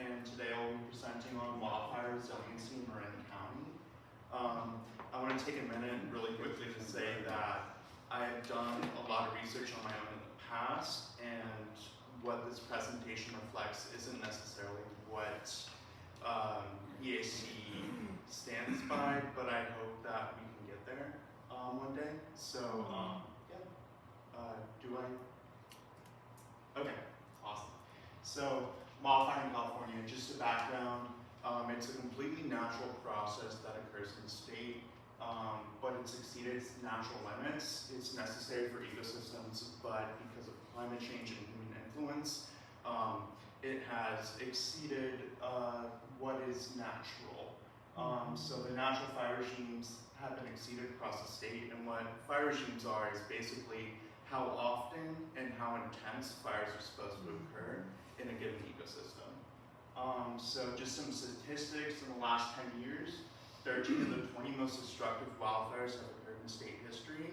And today I'll be presenting on wildfire resiliency in Marin County. I want to take a minute really quickly to say that I have done a lot of research on my own in the past, and what this presentation reflects isn't necessarily what EAC stands by, but I hope that we can get there one day. So, do I? Okay, awesome. So, wildfire in California, just a background, it's a completely natural process that occurs in the state, but it's exceeded its natural limits. It's necessary for ecosystems, but because of climate change and human influence, it has exceeded what is natural. So the natural fire regimes have been exceeded across the state, and what fire regimes are is basically how often and how intense fires are supposed to occur in a given ecosystem. So just some statistics, in the last 10 years, 13 of the 20 most destructive wildfires have occurred in state history.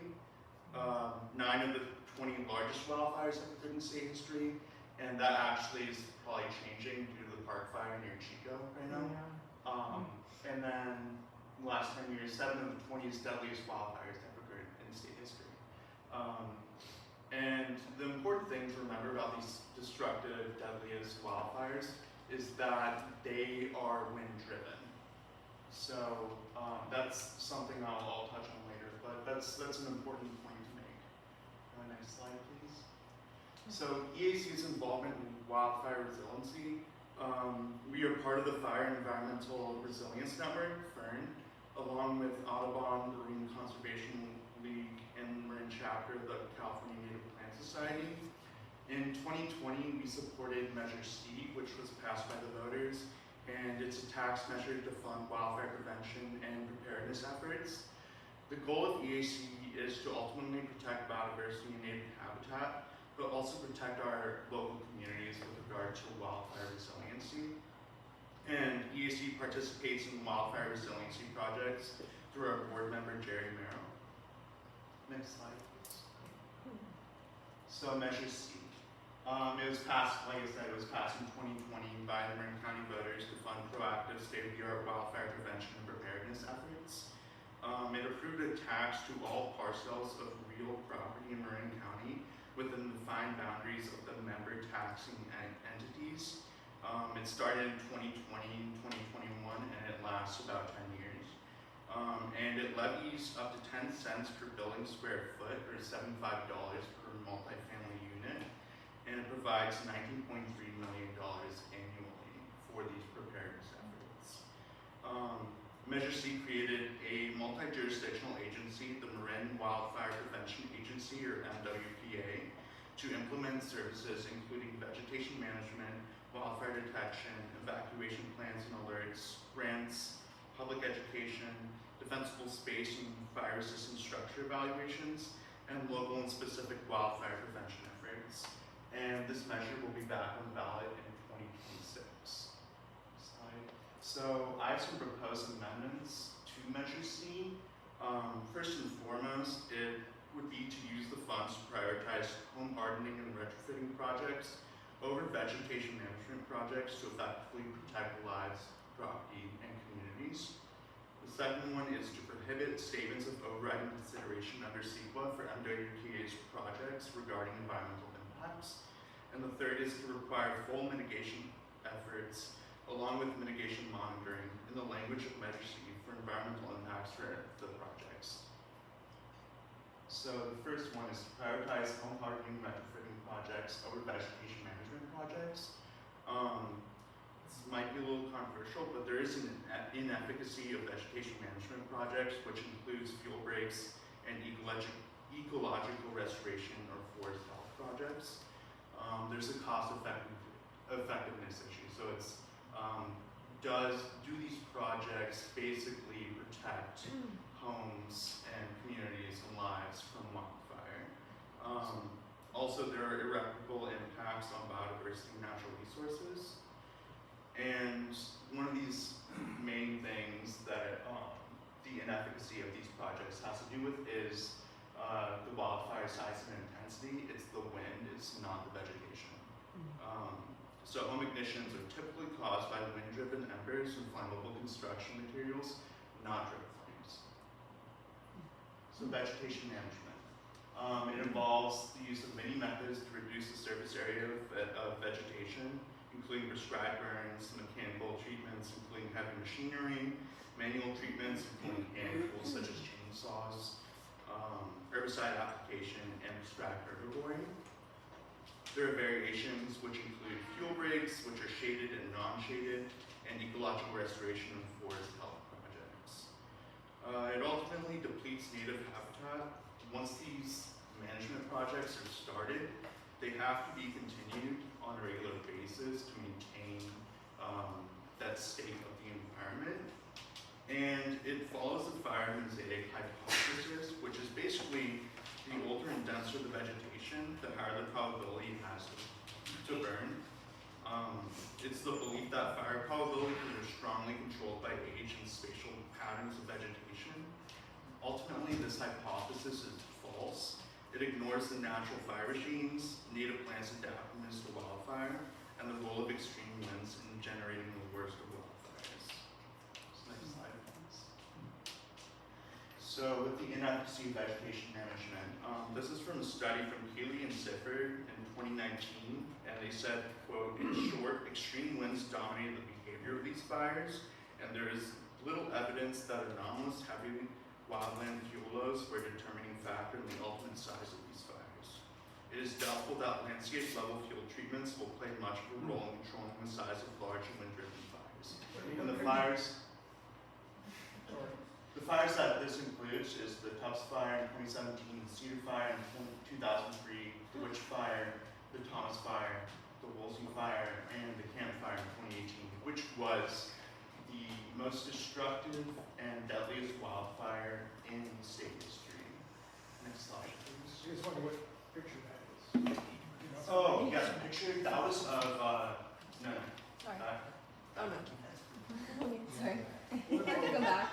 9 of the 20 largest wildfires have occurred in state history, and that actually is probably changing due to the park fire near Chico right now. And then in the last 10 years, 7 of the 20 deadliest wildfires have occurred in state history. And the important thing to remember about these destructive, deadliest wildfires is that they are wind-driven. So that's something I'll touch on later, but that's an important point to make. Next slide, please. So EAC's involvement in wildfire resiliency. We are part of the Fire and Environmental Resilience Network, FERN, along with Audubon, the Marine Conservation League, and Marin Chapter of the California Native Plant Society. In 2020, we supported Measure C, which was passed by the voters, and it's a tax measure to fund wildfire prevention and preparedness efforts. The goal of EAC is to ultimately protect biodiversity and native habitat, but also protect our local communities with regard to wildfire resiliency. And EAC participates in wildfire resiliency projects through our board member, Jerry Merrill. Next slide, please. So Measure C. It was passed, like I said, it was passed in 2020 by the Marin County voters to fund proactive state-of-the-art wildfire prevention and preparedness efforts. It approved a tax to all parcels of real property in Marin County within the defined boundaries of the member taxing entities. It started in 2020 and 2021, and it lasts about 10 years. And it levies up to 10 cents per building square foot, or $75 per multifamily unit, and it provides $19.3 million annually for these preparedness efforts. Measure C created a multi-jurisdictional agency, the Marin Wildfire Prevention Agency, or MWPA, to implement services including vegetation management, wildfire detection, evacuation plans and alerts, grants, public education, defensible space and fire-resistant structure evaluations, and local and specific wildfire prevention efforts. And this measure will be back on the ballot in 2026. Slide. So I have some proposed amendments to Measure C. First and foremost, it would be to use the funds to prioritize home hardening and retrofitting projects over vegetation management projects to effectively protect lives, property, and communities. The second one is to prohibit statements of overriding consideration under CEQA for MWPA's projects regarding environmental impacts. And the third is to require full mitigation efforts along with mitigation monitoring in the language of Measure C for environmental impacts for the projects. So the first one is to prioritize home hardening and retrofitting projects over vegetation management projects. This might be a little controversial, but there is an inefficacy of vegetation management projects, which includes fuel breaks and ecological restoration or forest health projects. There's a cost-effectiveness effectiveness issue. So it's do these projects basically protect homes and communities and lives from wildfire? Also, there are irreparable impacts on biodiversity and natural resources. And one of these main things that the inefficacy of these projects has to do with is the wildfire size and intensity. It's the wind, it's not the vegetation. So home ignitions are typically caused by wind-driven embers and flammable construction materials, not driven flames. So vegetation management. It involves the use of many methods to reduce the surface area of vegetation, including prescribed burns, mechanical treatments, including heavy machinery, manual treatments, including hand tools such as chainsaws, herbicide application, and prescribed herbivoring. There are variations which include fuel breaks, which are shaded and non-shaded, and ecological restoration of forest health projects. It ultimately depletes native habitat. Once these management projects are started, they have to be continued on a regular basis to maintain that state of the environment. And it follows the fire mosaic hypothesis, which is basically the older and denser the vegetation, the higher the probability it has to burn. It's the belief that fire probabilities are strongly controlled by age and spatial patterns of vegetation. Ultimately, this hypothesis is false. It ignores the natural fire regimes, native plants' adaptiveness to wildfire, and the role of extreme winds in generating the worst of wildfires. Next slide, please. So with the inefficacy of vegetation management, this is from a study from Keeley and Sifford in 2019, and they said, quote, in short, extreme winds dominated the behavior of these fires, and there is little evidence that anomalous heavy wildland fuel loads were a determining factor in the ultimate size of these fires. It is doubtful that landscape-level fuel treatments will play much of a role in controlling the size of large wind-driven fires. And the fires that this includes is the Tubbs Fire in 2017, the Cedar Fire in 2003, the Witch Fire, the Thomas Fire, the Woolsey Fire, and the Camp Fire in 2018, which was the most destructive and deadliest wildfire in state history. Next slide, please. I just wonder what picture that is. Oh, yes, picture, that was of, no. Sorry. Oh, no. Sorry. I have to go back.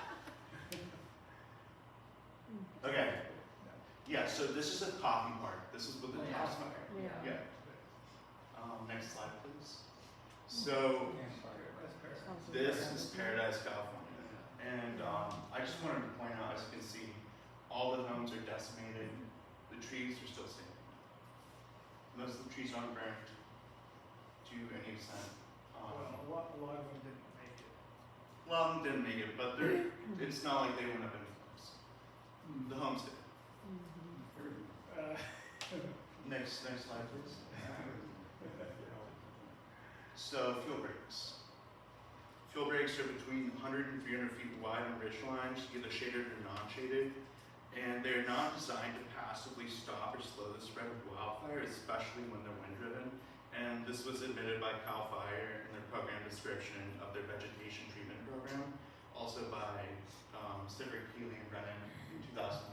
Okay. Yeah, so this is a coffee park. This is with the Tubbs Fire. Yeah. Next slide, please. So, this is Paradise, California. And I just wanted to point out, as you can see, all the homes are decimated. The trees are still standing. Most of the trees aren't burnt to any extent. Well, a lot of them didn't make it. A lot of them didn't make it, but it's not like they went up in flames. The homes did. Next slide, please. So, fuel breaks. Fuel breaks are between 100 and 300 feet wide on ridge lines, either shaded or non-shaded, and they're not designed to passively stop or slow the spread of wildfire, especially when they're wind-driven. And this was admitted by CAL FIRE in their program description of their vegetation treatment program, also by Sifford, Keeley, and Brennan in 2011,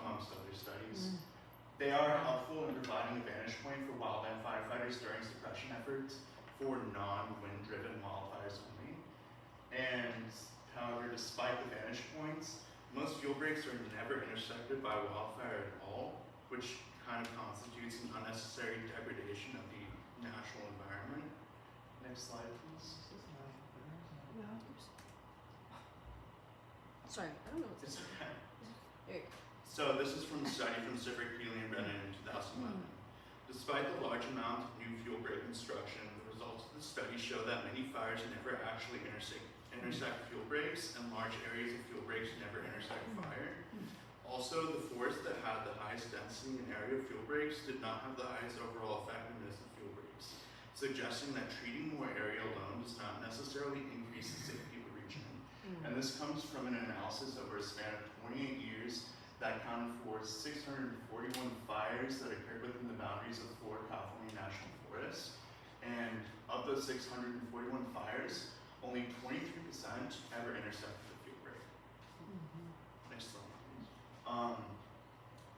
amongst other studies. They are helpful in providing a vantage point for wildland firefighters during suppression efforts for non-wind-driven wildfires only. And however, despite the vantage points, most fuel breaks are never intersected by wildfire at all, which kind of constitutes an unnecessary degradation of the natural environment. Next slide, please. Sorry, I don't know what's It's okay. Here. So this is from a study from Sifford, Keeley, and Brennan in 2011. Despite the large amount of new fuel break construction, the results of the study show that many fires never actually intersect fuel breaks, and large areas of fuel breaks never intersect fire. Also, the forest that had the highest density and area of fuel breaks did not have the highest overall effectiveness of fuel breaks, suggesting that treating more area alone does not necessarily increase the safety of the region. And this comes from an analysis over a span of 28 years that accounted for 641 fires that occurred within the boundaries of 4 California national forests. And those 641 fires, only 23% ever intersected the fuel rate. Next slide, please.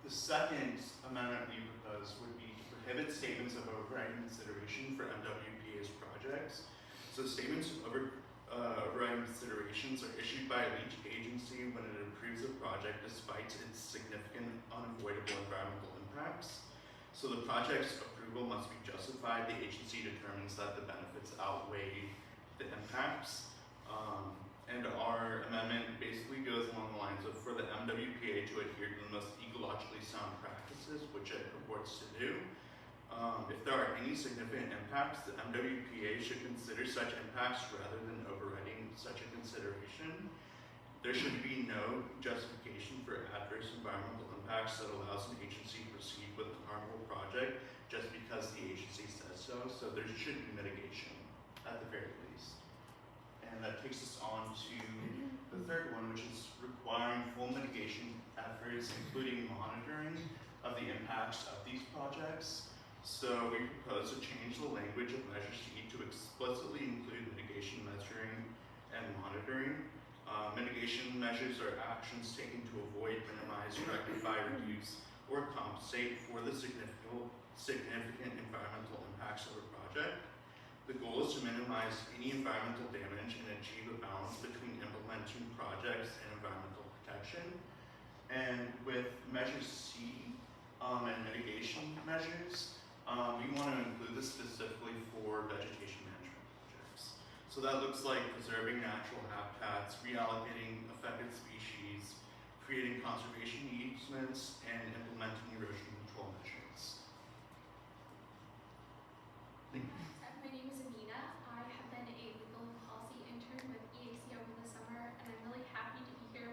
The second amendment we propose would be to prohibit statements of overriding consideration for MWPA's projects. So statements of overriding considerations are issued by each agency when it approves a project despite its significant unavoidable environmental impacts. So the project's approval must be justified. The agency determines that the benefits outweigh the impacts. And our amendment basically goes along the lines of for the MWPA to adhere to the most ecologically sound practices, which it purports to do. If there are any significant impacts, the MWPA should consider such impacts rather than overriding such a consideration. There should be no justification for adverse environmental impacts that allows an agency to proceed with a harmful project just because the agency says so. So there should be mitigation at the very least. And that takes us on to the third one, which is requiring full mitigation efforts, including monitoring of the impacts of these projects. So we propose to change the language of Measure C to explicitly include mitigation measuring and monitoring. Mitigation measures are actions taken to avoid, minimize, rectify, reduce, or compensate for the significant environmental impacts of a project. The goal is to minimize any environmental damage and achieve a balance between implementing projects and environmental protection. And with Measure C and mitigation measures, we want to include this specifically for vegetation management projects. So that looks like preserving natural habitats, reallocating affected species, creating conservation easements, and implementing erosion control measures. Thank you. My name is Amina. I have been a legal and policy intern with EAC over the summer, and I'm really happy to be here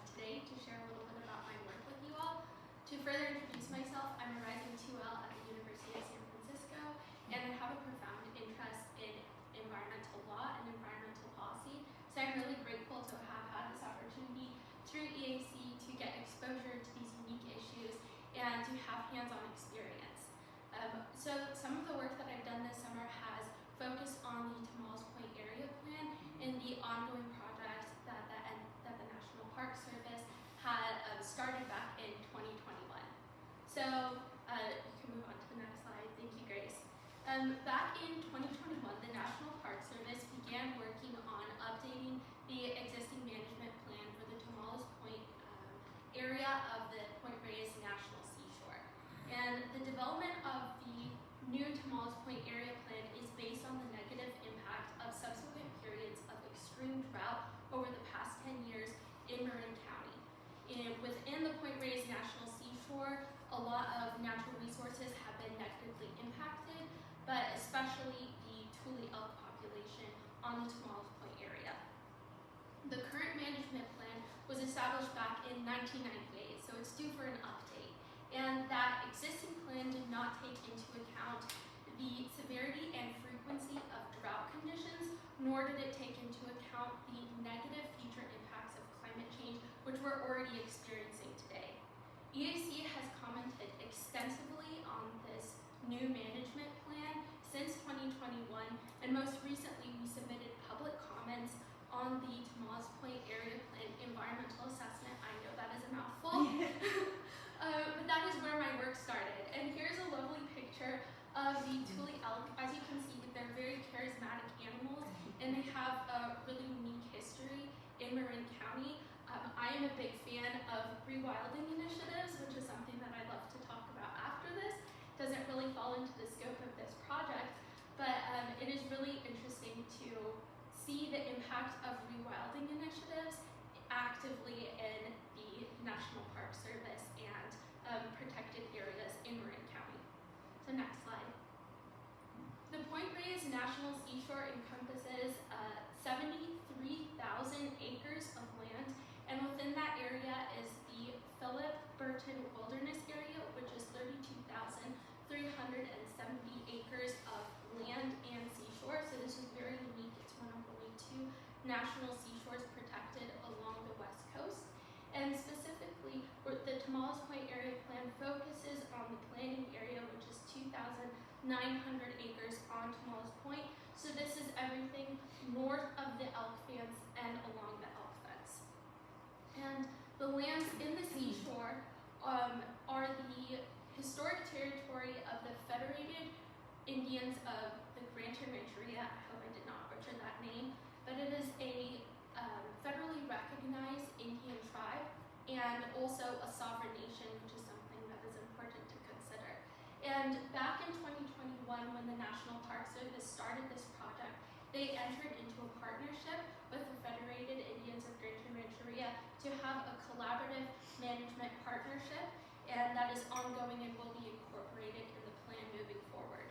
today to share a little bit about my work with you all. To further introduce myself, I'm a rising 2L at the University of San Francisco, and I have a profound interest in environmental law and environmental policy. So I'm really grateful to have had this opportunity through EAC to get exposure to these unique issues and to have hands-on experience. So some of the work that I've done this summer has focused on the Tomales Point Area Plan and the ongoing projects that the National Park Service had started back in 2021. So you can move on to the next slide. Thank you, Grace. Back in 2021, the National Park Service began working on updating the existing management plan for the Tomales Point area of the Point Reyes National Seashore. And the development of the new Tomales Point Area Plan is based on the negative impact of subsequent periods of extreme drought over the past 10 years in Marin County. And within the Point Reyes National Seashore, a lot of natural resources have been negatively impacted, but especially the Thule elk population on the Tomales Point area. The current management plan was established back in 1998, so it's due for an update. And that existing plan did not take into account the severity and frequency of drought conditions, nor did it take into account the negative future impacts of climate change, which we're already experiencing today. EAC has commented extensively on this new management plan since 2021, and most recently we submitted public comments on the Tomales Point Area Plan Environmental Assessment. I know that is a mouthful, but that is where my work started. And here's a lovely picture of the Thule elk. As you can see, they're very charismatic animals, and they have a really unique history in Marin County. I am a big fan of rewilding initiatives, which is something that I'd love to talk about after this. Doesn't really fall into the scope of this project, but it is really interesting to see the impact of rewilding initiatives actively in the National Park Service and protected areas in Marin County. So next slide. The Point Reyes National Seashore encompasses 73,000 acres of land, and within that area is the Philip Burton Wilderness Area, which is 32,370 acres of land and seashore. So this is very unique. It's one of only 2 national seashores protected along the west coast. And specifically, the Tomales Point Area Plan focuses on the planning area, which is 2,900 acres on Tomales Point. So this is everything north of the elk fence and along the elk fence. And the lands in the seashore are the historic territory of the Federated Indians of the Greater Manchuria. I hope I did not butcher that name, but it is a federally recognized Indian tribe and also a sovereign nation, which is something that is important to consider. And back in 2021, when the National Park Service started this project, they entered into a partnership with the Federated Indians of Greater Manchuria to have a collaborative management partnership, and that is ongoing and will be incorporated in the plan moving forward.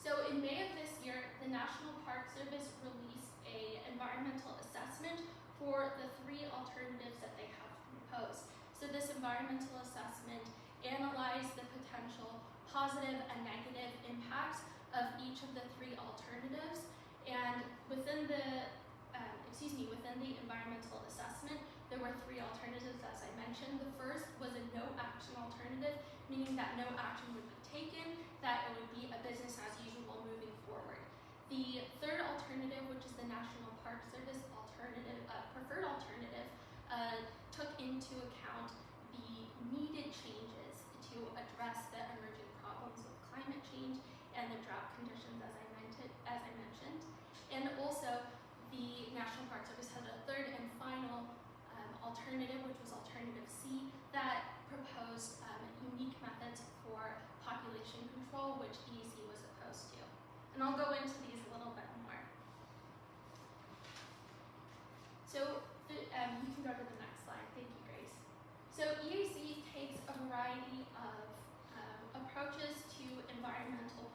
So in May of this year, the National Park Service released an environmental assessment for the 3 alternatives that they have proposed. So this environmental assessment analyzed the potential positive and negative impacts of each of the 3 alternatives, and within the environmental assessment, there were 3 alternatives, as I mentioned. The first was a no action alternative, meaning that no action would be taken, that it would be a business as usual moving forward. The third alternative, which is the National Park Service preferred alternative, took into account the needed changes to address the emerging problems with climate change and the drought conditions, as I mentioned. And also, the National Park Service had a third and final alternative, which was alternative C, that proposed unique methods for population control, which EAC was opposed to. And I'll go into these a little bit more. So you can go to the next slide. Thank you, Grace. So EAC takes a variety of approaches to environmental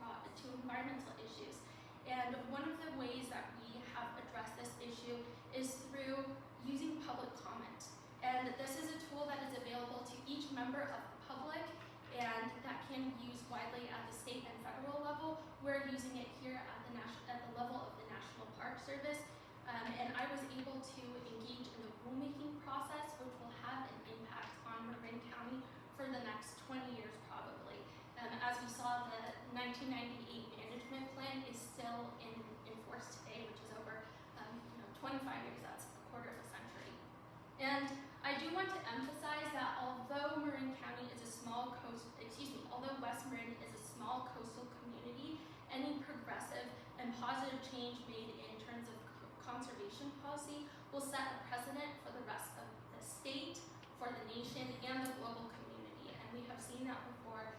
issues. And one of the ways that we have addressed this issue is through using public comment. And this is a tool that is available to each member of the public and that can be used widely at the state and federal level. We're using it here at the level of the National Park Service. And I was able to engage in the rulemaking process, which will have an impact on Marin County for the next 20 years probably. As we saw, the 1998 management plan is still in force today, which is over 25 years, that's a quarter of a century. And I do want to emphasize that although although West Marin is a small coastal community, any progressive and positive change made in terms of conservation policy will set a precedent for the rest of the state, for the nation, and the global community. And we have seen that before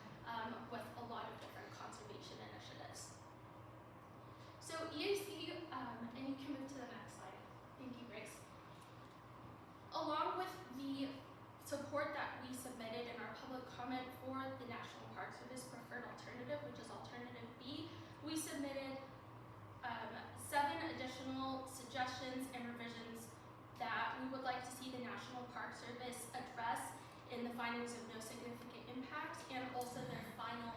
with a lot of different conservation initiatives. So EAC, and you can move to the next slide. Thank you, Grace. Along with the support that we submitted in our public comment for the National Park Service preferred alternative, which is alternative B, we submitted 7 additional suggestions and revisions that we would like to see the National Park Service address in the findings of no significant impact, and also their final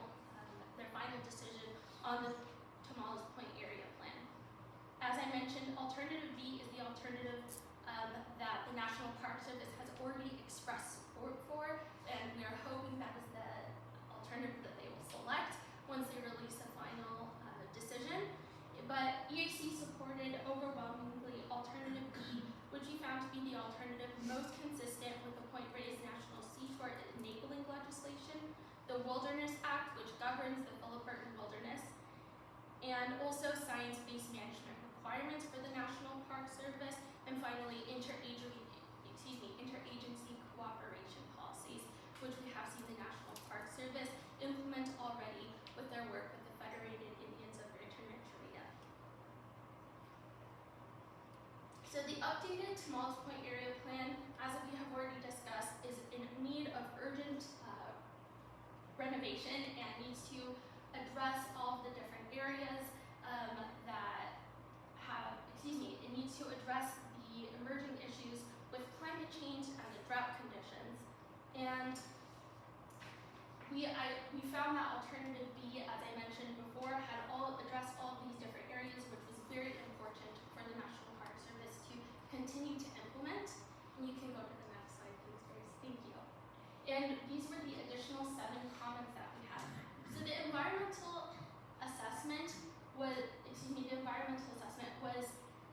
decision on the Tomales Point area plan. As I mentioned, alternative B is the alternative that the National Park Service has already expressed support for, and we are hoping that is the alternative that they will select once they release a final decision. But EAC supported overwhelmingly alternative B, which we found to be the alternative most consistent with the Point Reyes National Seashore Enabling Legislation, the Wilderness Act, which governs the Philippine Wilderness, and also science-based management requirements for the National Park Service, and finally interagency cooperation policies, which we have seen the National Park Service implement already with their work with the Federated Indians of Greater Manchuria. So the updated Tomales Point area plan, as we have already discussed, is in need of urgent renovation and needs to address all of the different areas it needs to address the emerging issues with climate change and the drought conditions. And we found that alternative B, as I mentioned before, had addressed all of these different areas, which was very important for the National Park Service to continue to implement. And you can go to the next slide, please, Grace. Thank you. And these were the additional 7 comments that we had. So the environmental assessment the environmental assessment was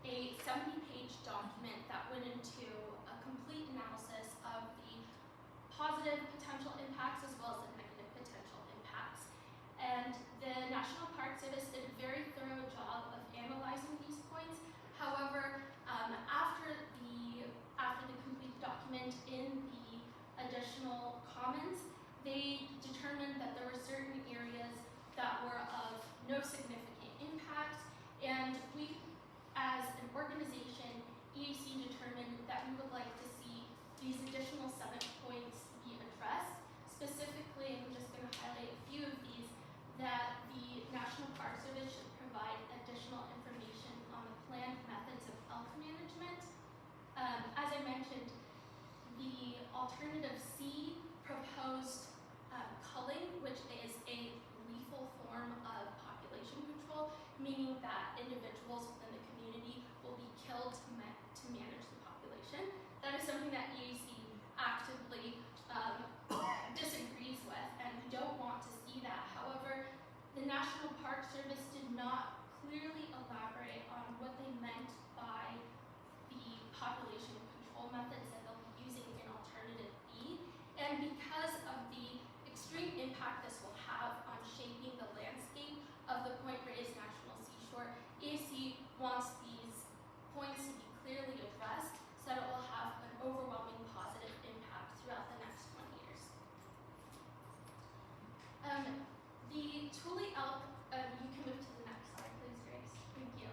a 70-page document that went into a complete analysis of the positive potential impacts as well as the negative potential impacts. And the National Park Service did a very thorough job of analyzing these points. However, after the complete document in the additional comments, they determined that there were certain areas that were of no significant impact, and we, as an organization, EAC determined that we would like to see these additional 7 points be addressed. Specifically, I'm just going to highlight a few of these, that the National Park Service should provide additional information on the planned methods of elk management. As I mentioned, the alternative C proposed culling, which is a lethal form of population control, meaning that individuals within the community will be killed to manage the population. That is something that EAC actively disagrees with, and we don't want to see that. However, the National Park Service did not clearly elaborate on what they meant by the population control methods that they'll be using in alternative B. And because of the extreme impact this will have on shaping the landscape of the Point Reyes National Seashore, EAC wants these points to be clearly addressed so that it will have an overwhelming positive impact throughout the next 20 years. The Thule elk, you can move to the next slide, please, Grace. Thank you.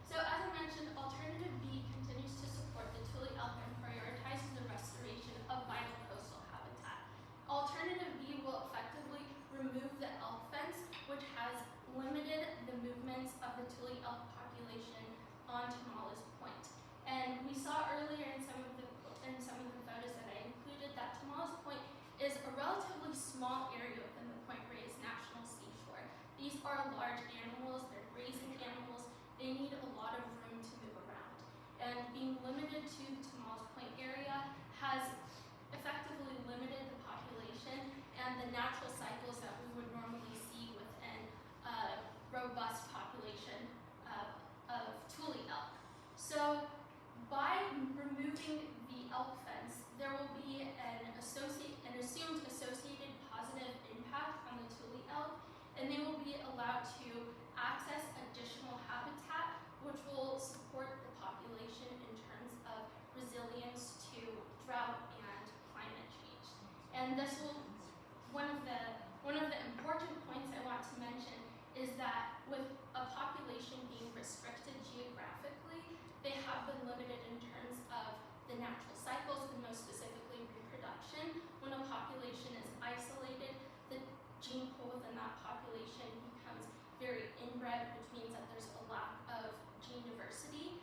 So as I mentioned, Alternative B continues to support the Thule elk and prioritizes the restoration of vital coastal habitat. Alternative B will effectively remove the elk fence, which has limited the movements of the Thule elk population on Tomales Point. And we saw earlier in some of the photos that I included that Tomales Point is a relatively small area within the Point Reyes National Seashore. These are large animals, they're grazing animals, they need a lot of room to move around. And being limited to the Tomales Point area has effectively limited the population and the natural cycles that we would normally see within a robust population of Thule elk. So by removing the elk fence, there will be an assumed associated positive impact on the Thule elk, and they will be allowed to access additional habitat, which will support the population in terms of resilience to drought and climate change. And this will, one of the important points I want to mention is that with a population being restricted geographically, they have been limited in terms of the natural cycles and most specifically reproduction. When a population is isolated, the gene pool within that population becomes very inbred, which means that there's a lack of gene diversity.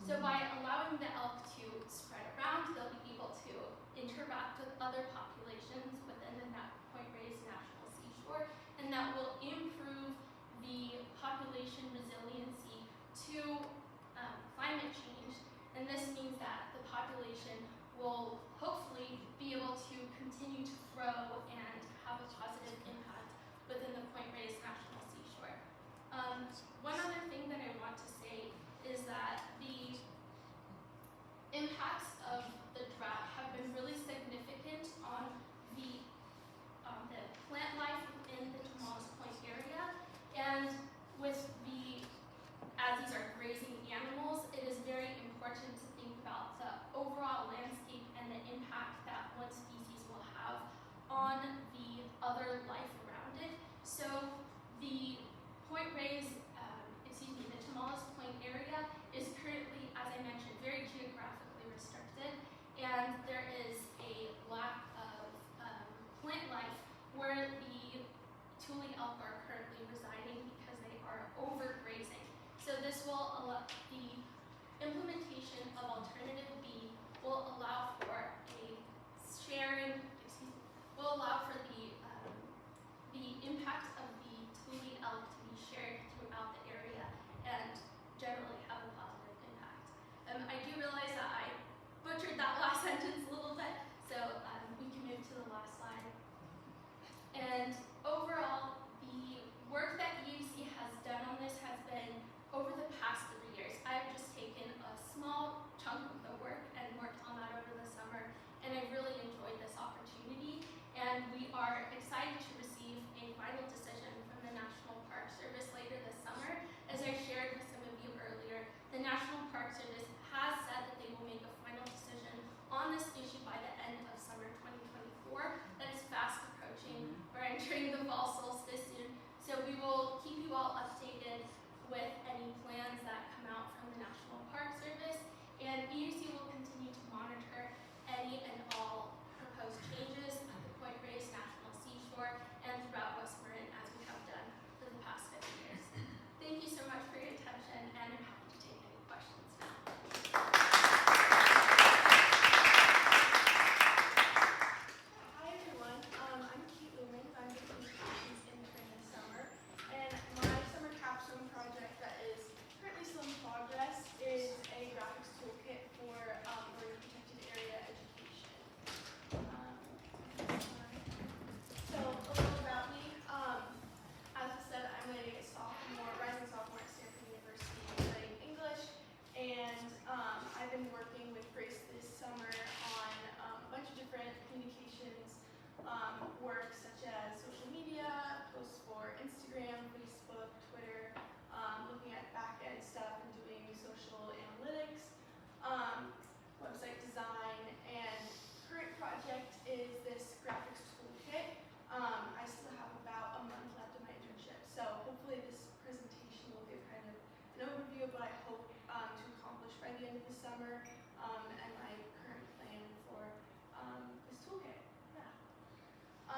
So by allowing the elk to spread around, they'll be able to interact with other populations within the Point Reyes National Seashore, and that will improve the population resiliency to climate change. And this means that the population will hopefully be able to continue to grow and have a positive impact within the Point Reyes National Seashore. One other thing that I want to say is that the impacts of the drought have been really significant on the plant life within the Tomales Point area, and as these are grazing animals, it is very important to think about the overall landscape and the impact that one species will have on the other life around it. So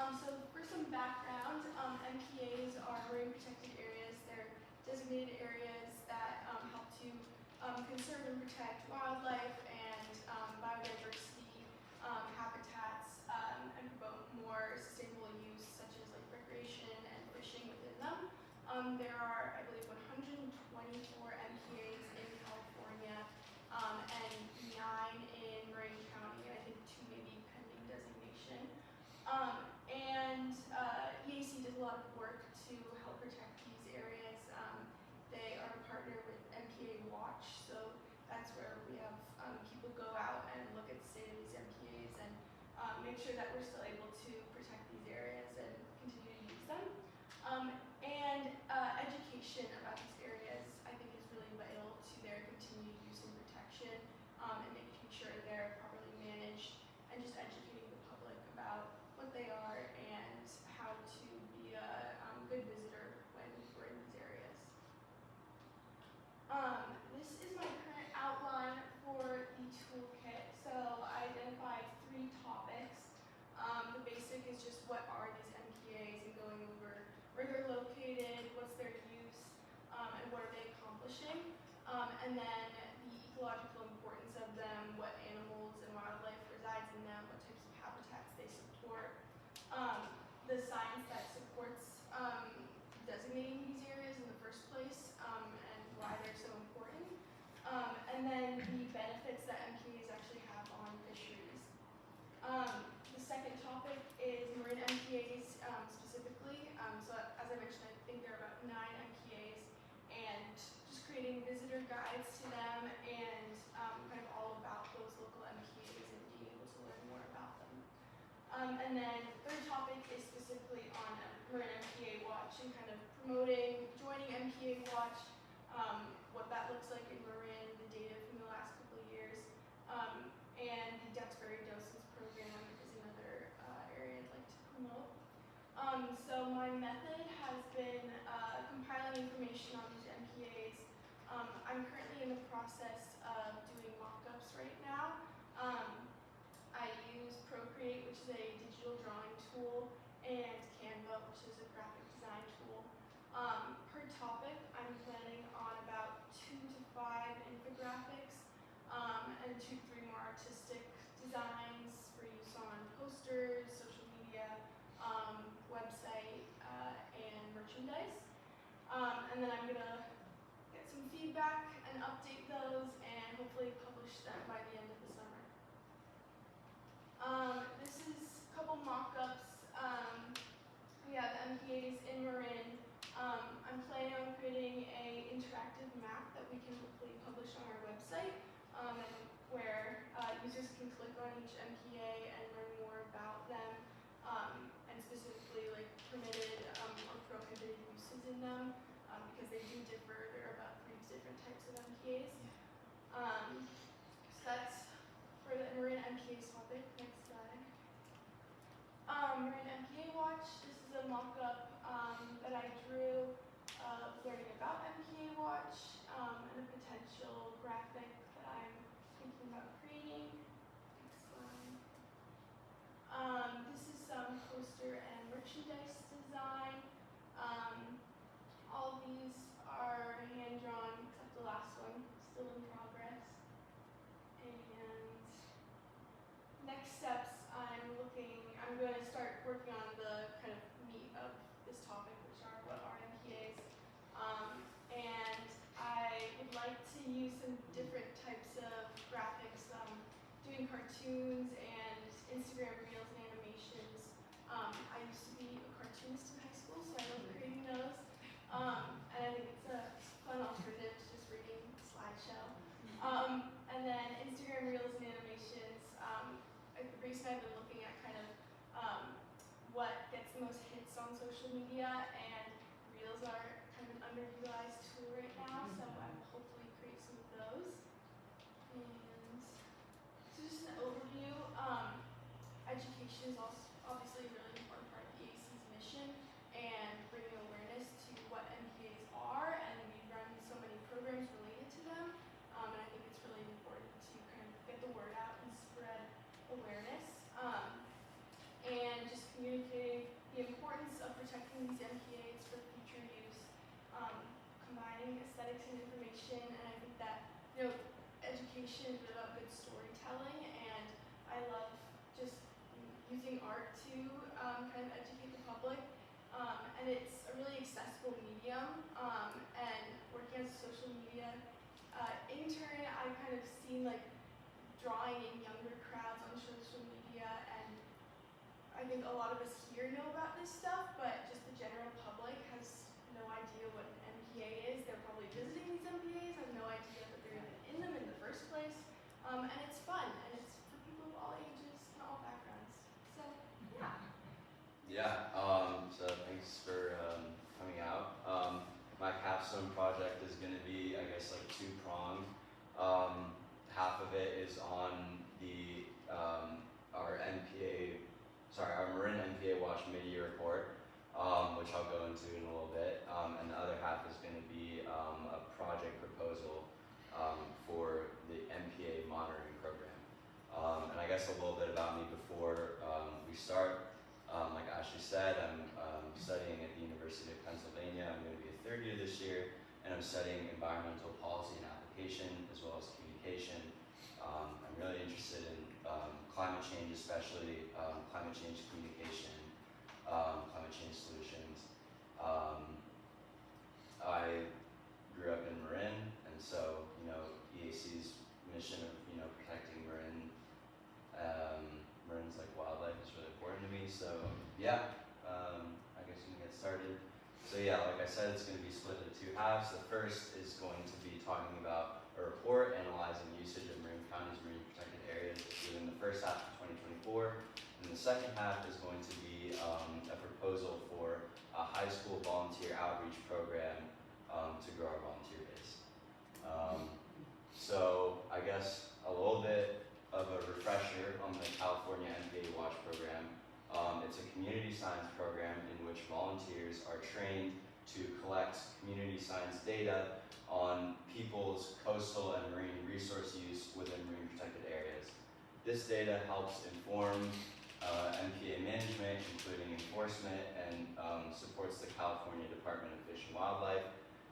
So for some background, MPAs are marine protected areas. They're designated areas that help to conserve and protect wildlife and biodiversity, habitats, and promote more sustainable use such as like recreation and fishing within them. There are, I believe, 124 MPAs in California and 9 in Marin County, and I think 2 may be pending designation. EAC does a lot of work to help protect these areas. They are a partner with MPA Watch, so that's where we have people go out and look at the state of these MPAs and make sure that we're still able to protect these areas and continue to use them. Education about these areas, I think, is really vital to their continued use and protection, and making sure they're properly managed, and just educating the public about what they are and how to be a good visitor when we're in these areas. This is my current outline for the toolkit. So I identified 3 topics. The basic is just what are these MPAs and going over where they're located, what's their use, and what are they accomplishing. And then the ecological importance of them, what animals and wildlife resides in them, what types of habitats they support, the science that supports designating these areas in the first place, and why they're so important, and then the benefits that MPAs actually have on fisheries. The second topic is marine MPAs specifically. So as I mentioned, I think there are about 9 MPAs, and just creating visitor guides to them and kind of all about those local MPAs and being able to learn more about them. And then the third topic is specifically on Marin MPA Watch and kind of promoting joining MPA Watch, what that looks like in Marin, the data from the last couple of years, and the Duxbury Docents program is another area I'd like to promote. So my method has been compiling information on these MPAs. I'm currently in the process of doing mock-ups right now. I use Procreate, which is a digital drawing tool, and Canva, which is a graphic design tool. Per topic, I'm planning on about 2 to 5 infographics, and 2 to 3 more artistic designs for use on posters, social media, website, and merchandise. And then I'm gonna get some feedback and update those and hopefully publish them by the end of the summer. This is a couple mock-ups. We have MPAs in Marin. I'm planning on creating an interactive map that we can hopefully publish on our website, and where users can click on each MPA and learn more about them, and specifically like permitted or prohibited uses in them, because they do differ. There are about 3 different types of MPAs. So that's for the Marin MPA topic. Next slide. Marin MPA Watch. This is a mock-up that I drew learning about MPA Watch, and a potential graphic that I'm thinking about creating. Next slide. This is some poster and merchandise design. All these are hand-drawn except the last one, still in progress. And next steps, I'm going to start working on the kind of meat of this topic, which are what are MPAs. And I would like to use some different types of graphics, doing cartoons and Instagram reels and animations. I used to be a cartoonist in high school, so I love creating those. And I think it's a fun alternative to just reading a slideshow. And then Instagram reels and animations. Recently I've been looking at kind of what gets the most hits on social media, and reels are kind of an underutilized tool right now, so I'll hopefully create some of those. And so just an overview. Education is also obviously a really important part of the EAC's mission, and bringing awareness to what MPAs are, and we run so many programs related to them, and I think it's really important to kind of get the word out and spread awareness, and just communicating analytics and information, and I think that, education is really about good storytelling, and I love just using art to kind of educate the public, and it's a really accessible medium, and working as a social media intern, I've kind of seen like drawing in younger crowds on social media, and I think a lot of us here know about this stuff, but just the general public has no idea what an MPA is. They're probably visiting these MPAs, have no idea that they're even in them in the first place, and it's fun, and it's for people of all ages and all backgrounds. So, yeah. Yeah, so thanks for coming out. My capstone project is going to be, I guess, like two-pronged. Half of it is on the our Marin MPA Watch mid-year report, which I'll go into in a little bit, and the other half is going to be a project proposal for the MPA monitoring program. And I guess a little bit about me before we start. Like Ashley said, I'm studying at the University of Pennsylvania. I'm going to be a third year this year, and I'm studying environmental policy and application, as well as communication. I'm really interested in climate change, especially climate change communication, climate change solutions. I grew up in Marin, and so, EAC's mission of, protecting Marin, Marin's like wildlife is really important to me, so yeah, I guess we can get started. So yeah, like I said, it's going to be split into two halves. The first is going to be talking about a report analyzing usage of Marin County's marine protected areas within the first half of 2024. And the second half is going to be a proposal for a high school volunteer outreach program to grow our volunteer base. So I guess a little bit of a refresher on the California MPA Watch program. It's a community science program in which volunteers are trained to collect community science data on people's coastal and marine resource use within marine protected areas. This data helps inform MPA management, including enforcement, and supports the California Department of Fish and Wildlife,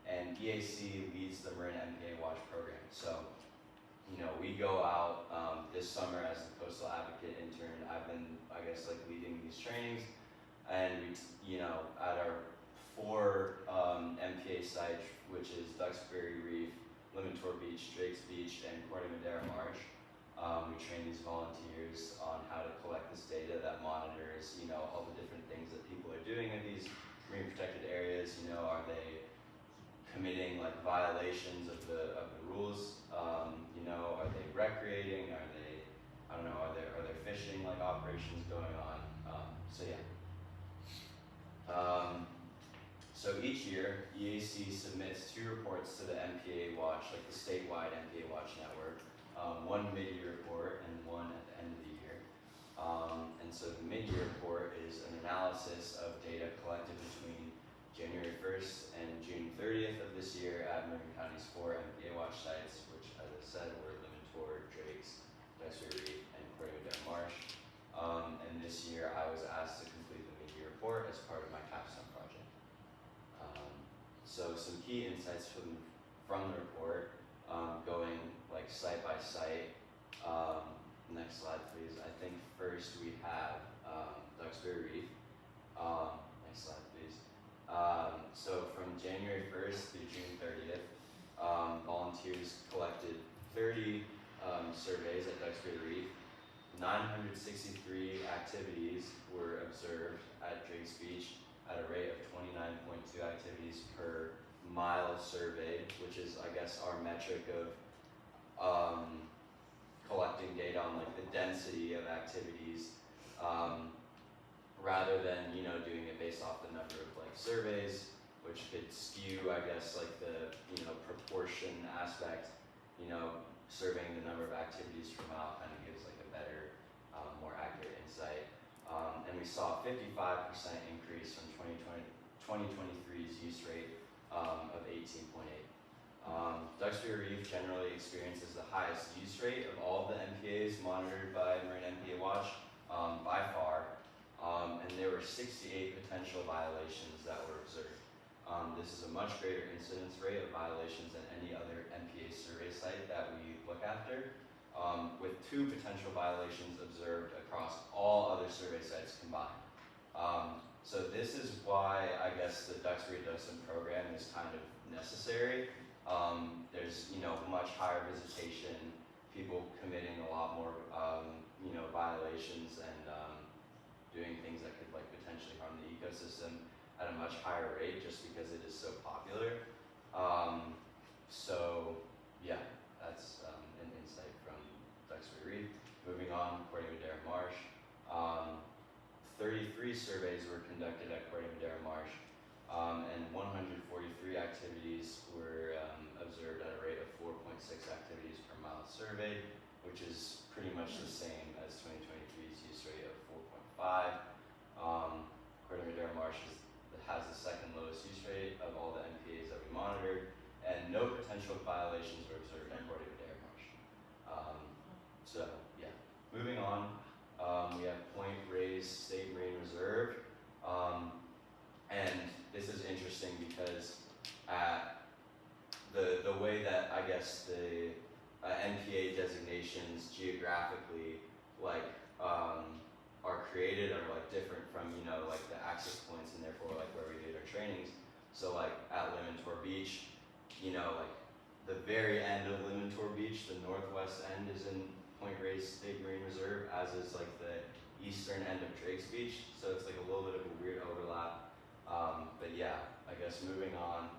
and EAC leads the Marin MPA Watch program. So, we go out this summer as the coastal advocate intern. I've been, I guess, like leading these trainings, and we, at our 4 MPA sites, which is Duxbury Reef, Limantour Beach, Drake's Beach, and Corte Madera Marsh. We train these volunteers on how to collect this data that monitors, all the different things that people are doing in these marine protected areas. Are they committing like violations of the rules? Are they recreating? Are they, I don't know, are there fishing like operations going on? So yeah. So each year, EAC submits 2 reports to the MPA Watch, like the statewide MPA Watch network, one mid-year report and one at the end of the year. And so the mid-year report is an analysis of data collected between January 1st and June 30th of this year at Marin County's 4 MPA Watch sites, which, as I said, were Limantour, Drake's, Duxbury Reef, and Corte Madera Marsh. And this year, I was asked to complete the mid-year report as part of my capstone project. So some key insights from the report, going like site by site. Next slide, please. I think first we have Duxbury Reef. Next slide, please. So from January 1st through June 30th, volunteers collected 30 surveys at Duxbury Reef. 963 activities were observed at Drake's Beach at a rate of 29.2 activities per mile surveyed, which is, I guess, our metric of collecting data on like the density of activities, rather than doing it based off the number of like surveys, which could skew, I guess, like the proportion aspect. Surveying the number of activities per mile kind of gives like a better, more accurate insight. And we saw a 55% increase from 2023's use rate of 18.8. Duxbury Reef generally experiences the highest use rate of all of the MPAs monitored by Marin MPA Watch by far, and there were 68 potential violations that were observed. This is a much greater incidence rate of violations than any other NPA survey site that we look after, with 2 potential violations observed across all other survey sites combined. So this is why I guess the Duxbury Docent program is kind of necessary. There's much higher visitation, people committing a lot more violations and doing things that could like potentially harm the ecosystem at a much higher rate just because it is so popular. So yeah, that's an insight from Duxbury Reed. Moving on, according to Darren Marsh, 33 surveys were conducted according to Darren Marsh, and 143 activities were observed at a rate of 4.6 activities per mile surveyed, which is pretty much the same as 2023's use rate of 4.5. According to Darren Marsh, has the second lowest use rate of all the NPAs that we monitored, and no potential violations were observed according to Darren Marsh. So yeah, moving on, we have Point Reyes State Marine Reserve, and this is interesting because the way that I guess the NPA designations geographically are created are like different from like the access points and therefore like where we did our trainings. So like at Limantour Beach, like the very end of Limantour Beach, the northwest end is in Point Reyes State Marine Reserve, as is like the eastern end of Drake's Beach. So it's like a little bit of a weird overlap. But yeah, I guess moving on,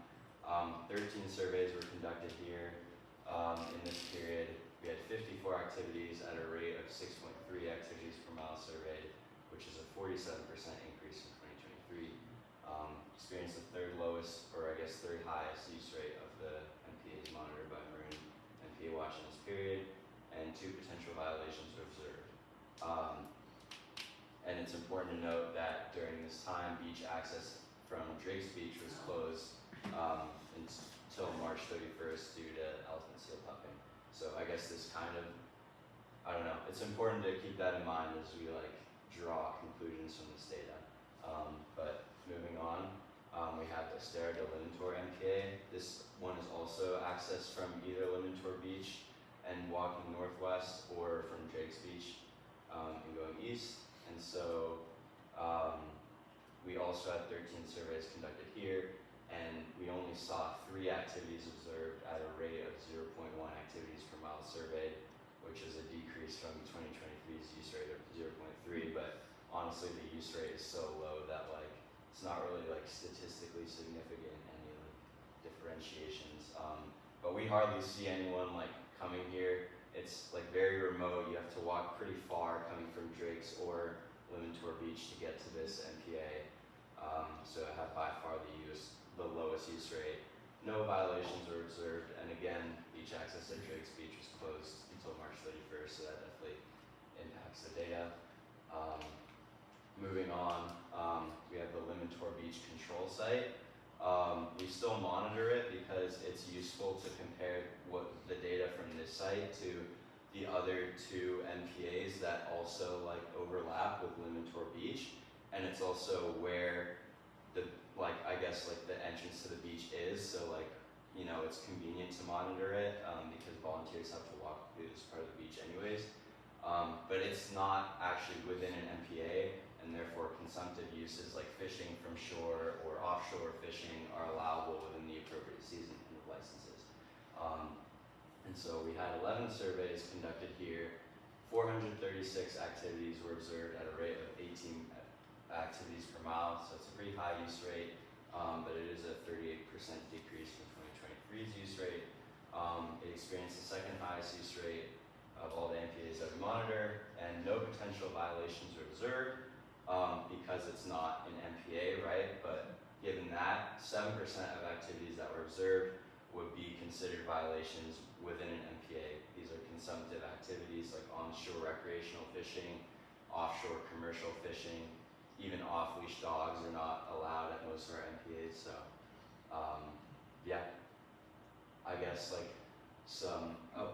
13 surveys were conducted here in this period. We had 54 activities at a rate of 6.3 activities per mile surveyed, which is a 47% increase from 2023. Experienced the third lowest, or I guess third highest use rate of the NPAs monitored by Marin NPA Watch in this period, and 2 potential violations were observed. And it's important to note that during this time, beach access from Drake's Beach was closed until March 31st due to elephant seal pupping. So I guess this kind of, I don't know, it's important to keep that in mind as we like draw conclusions from this data. But moving on, we have the Estero de Limantour NPA. This one is also accessed from either Limantour Beach and walking northwest, or from Drake's Beach and going east. And so we also had 13 surveys conducted here, and we only saw 3 activities observed at a rate of 0.1 activities per mile surveyed, which is a decrease from 2023's use rate of 0.3, but honestly the use rate is so low that like it's not really like statistically significant in any like differentiations. But we hardly see anyone like coming here. It's like very remote. You have to walk pretty far coming from Drake's or Limantour Beach to get to this NPA. So it had by far the lowest use rate. No violations were observed, and again, beach access at Drake's Beach was closed until March 31st, so that definitely impacts the data. Moving on, we have the Limantour Beach control site. We still monitor it because it's useful to compare the data from this site to the other 2 NPAs that also like overlap with Limantour Beach, and it's also where the I guess like the entrance to the beach is, so like it's convenient to monitor it because volunteers have to walk through this part of the beach anyways. But it's not actually within an NPA, and therefore consumptive uses like fishing from shore or offshore fishing are allowable within the appropriate season and licenses. And so we had 11 surveys conducted here. 436 activities were observed at a rate of 18 activities per mile, so it's a pretty high use rate, but it is a 38% decrease from 2023's use rate. It experienced the second highest use rate of all the NPAs that we monitor, and no potential violations were observed because it's not an NPA, right? But given that, 7% of activities that were observed would be considered violations within an NPA. These are consumptive activities like onshore recreational fishing, offshore commercial fishing, even off-leash dogs are not allowed at most of our NPAs. So, yeah, I guess like some, okay.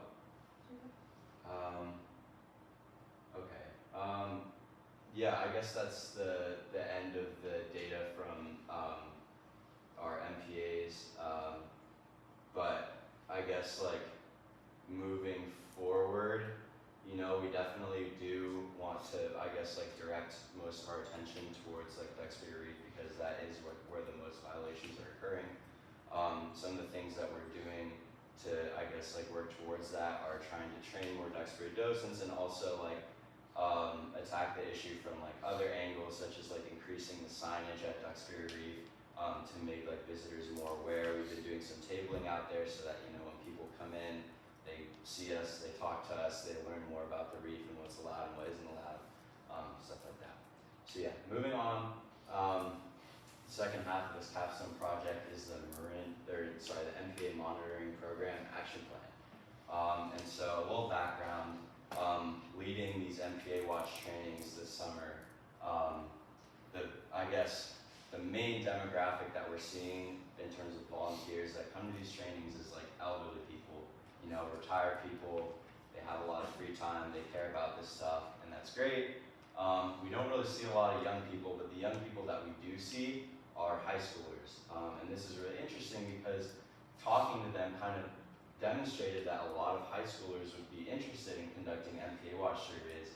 Yeah, I guess that's the end of the data from our guess like moving forward, you know, we definitely do want to, I guess, like direct most of our attention towards like Duxbury Reef because that is where the most violations are occurring. Some of the things that we're doing to, I guess, like work towards that are trying to train more Duxbury docents and also like attack the issue from like other angles, such as like increasing the signage at Duxbury Reef to make like visitors more aware. We've been doing some tabling out there so that, you know, when people come in, they see us, they talk to us, they learn more about the reef and what's allowed and what isn't allowed, stuff like that. So yeah, moving on. Second half of this capstone project is the the MPA monitoring program action plan. And so a little background, leading these MPA watch trainings this summer, I guess the main demographic that we're seeing in terms of volunteers that come to these trainings is like elderly people, you know, retired people. They have a lot of free time, they care about this stuff, and that's great. We don't really see a lot of young people, but the young people that we do see are high schoolers. And this is really interesting because talking to them kind of demonstrated that a lot of high schoolers would be interested in conducting MPA watch surveys.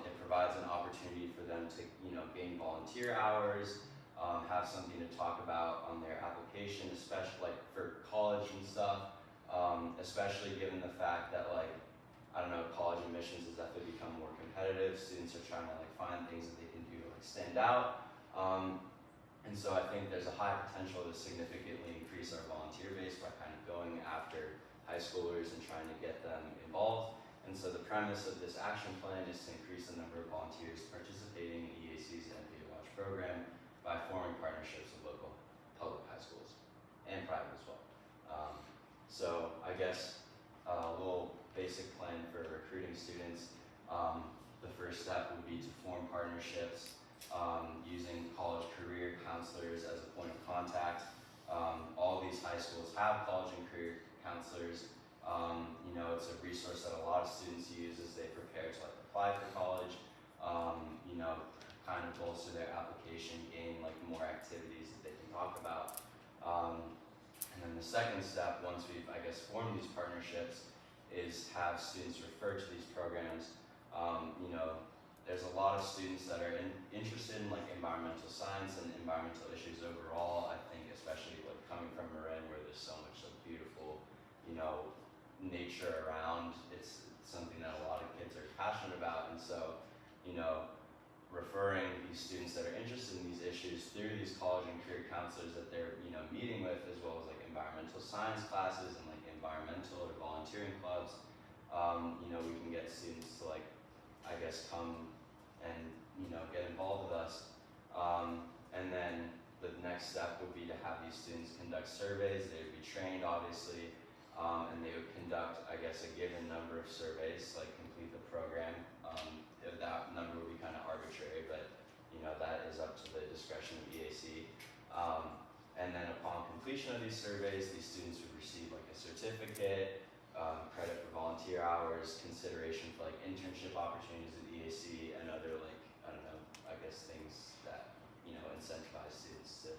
It provides an opportunity for them to, you know, gain volunteer hours, have something to talk about on their application, especially like for college and stuff, especially given the fact that like, I don't know, college admissions has definitely become more competitive. Students are trying to like find things that they can do to like stand out. And so I think there's a high potential to significantly increase our volunteer base by kind of going after high schoolers and trying to get them involved. And so the premise of this action plan is to increase the number of volunteers participating in EAC's MPA Watch program by forming partnerships with local public high schools and private as well. So I guess a little basic plan for recruiting students. The first step would be to form partnerships using college career counselors as a point of contact. All these high schools have college and career counselors. You know, it's a resource that a lot of students use as they prepare to like apply for college, you know, kind of bolster their application, gain like more activities that they can talk about. And then the second step, once we've, I guess, formed these partnerships, is have students refer to these programs. You know, there's a lot of students that are interested in like environmental science and environmental issues overall. I think especially like coming from Marin, where there's so much like beautiful, you know, nature around. It's something that a lot of kids are passionate about, and so, you know, referring these students that are interested in these issues through these college and career counselors that they're, you know, meeting with, as well as like environmental science classes and like environmental or volunteering clubs. You know, we can get students to like, I guess, come and, you know, get involved with us. And then the next step would be to have these students conduct surveys. They would be trained, obviously, and they would conduct, I guess, a given number of surveys, like complete the program. That number would be kind of arbitrary, but, you know, that is up to the discretion of EAC. And then upon completion of these surveys, these students would receive like a certificate, credit for volunteer hours, consideration for like internship opportunities at EAC, and other like, I don't know, I guess things that, you know, incentivize students to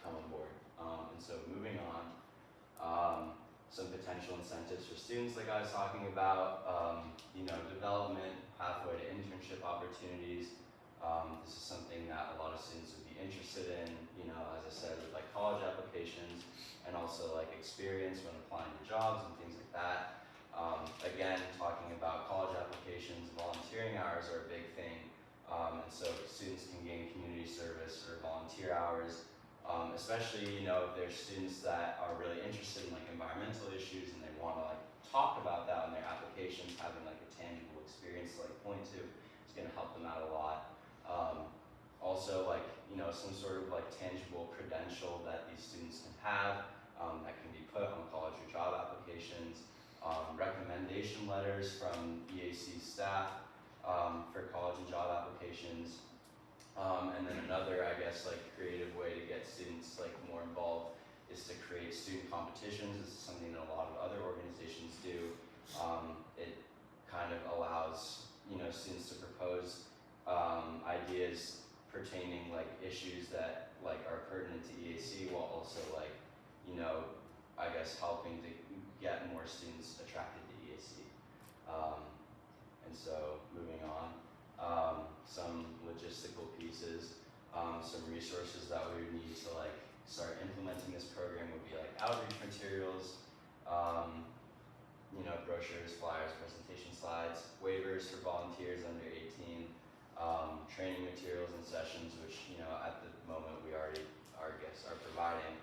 come on board. And so moving on, some potential incentives for students like I was talking about, you know, development, pathway to internship opportunities. This is something that a lot of students would be interested in, you know, as I said, with like college applications, and also like experience when applying to jobs and things like that. Again, talking about college applications, volunteering hours are a big thing. And so students can gain community service or volunteer hours, especially, you know, if there's students that are really interested in like environmental issues and they want to like talk about that in their applications, having like a tangible experience to like point to is going to help them out a lot. Also, like, you know, some sort of like tangible credential that these students can have that can be put on college or job applications, recommendation letters from EAC staff for college and job applications, and then another, I guess, like creative way to get students like more involved is to create student competitions. This is something that a lot of other organizations do. It kind of allows, you know, students to propose ideas pertaining like issues that like are pertinent to EAC, while also like, you know, I guess guess, helping to get more students attracted to EAC. And so moving on, some logistical pieces, some resources that we would need to like start implementing this program would be like outreach materials, you know, brochures, flyers, presentation slides, waivers for volunteers under 18, training materials and sessions, which, you know, at the moment we already, our guests are providing,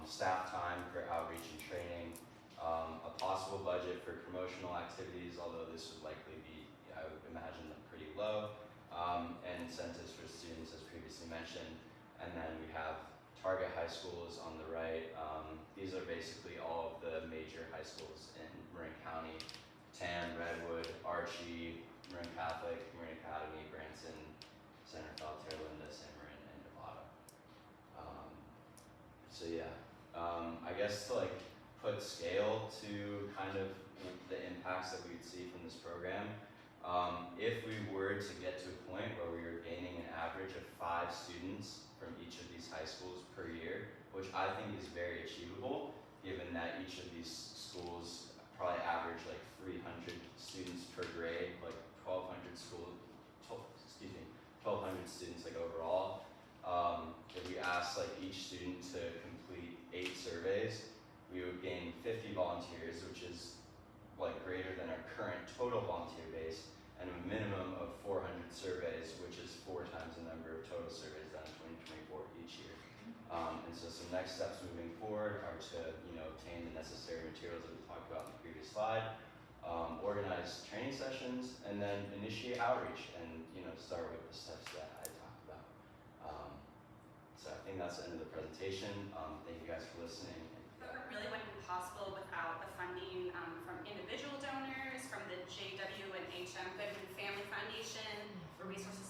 staff time for outreach and training, a possible budget for promotional activities, although this would likely be, I would imagine, pretty low, and incentives for students as previously mentioned. And then we have target high schools on the right. These are basically all of the major high schools in Marin County: Tam, Redwood, Archie, Marin Catholic, Marin Academy, Branson, Centerville, Terralinda, San Marin, and Nevada. So yeah, I guess to like put scale to kind of the impacts that we'd see from this program, if we were to get to a point where we were gaining an average of 5 students from each of these high schools per year, which I think is very achievable, given that each of these schools probably average like 300 students per grade, like 1,200 students like overall. If we asked like each student to complete 8 surveys, we would gain 50 volunteers, which is like greater than our current total volunteer base, and a minimum of 400 surveys, which is 4 times the number of total surveys done in 2024 each year. And so some next steps moving forward are to, you know, obtain the necessary materials that we talked about in the previous slide, organize training sessions, and then initiate outreach and, you know, start with the steps that I talked about. So I think that's the end of the presentation. Thank you guys for listening. It really wouldn't be possible without the funding from individual donors, from the JW and HM Goodman Family Foundation, for resources